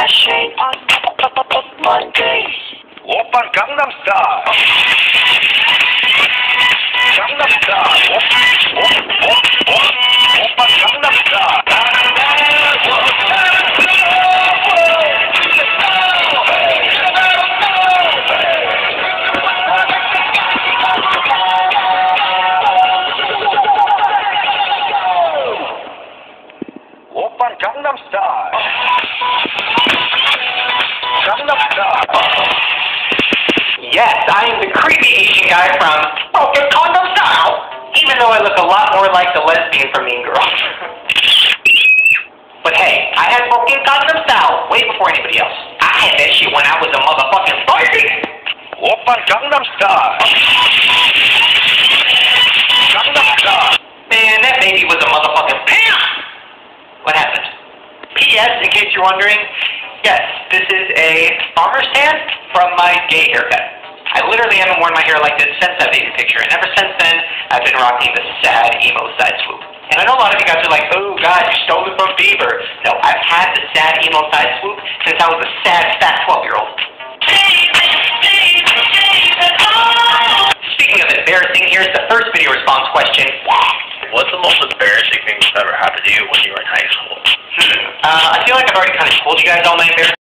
Shade on Monday. 오빤 강남스타일. 강남스타일. 오빤 강남스타일. 오빤 강남스타일. Yes, I am the creepy Asian guy from Broken Condom Style, even though I look a lot more like the lesbian from Mean Girls. But hey, I had Broken Condom Style way before anybody else. I had that shit when I was a motherfucking baby. 오빤 강남스타일. 강남스타일. Man, that baby was a motherfucking pimp. What happened? P.S. In case you're wondering, yes, this is a farmer's tan from my gay haircut. I literally haven't worn my hair like this since that baby picture, and ever since then, I've been rocking the sad emo side swoop. And I know a lot of you guys are like, oh god, you stole it from Bieber. No, I've had the sad emo side swoop since I was a sad, fat 12-year-old. Speaking of embarrassing, here's the first video response question. What's the most embarrassing thing that's ever happened to you when you were in high school? I feel like I've already kind of told you guys all my embarrassing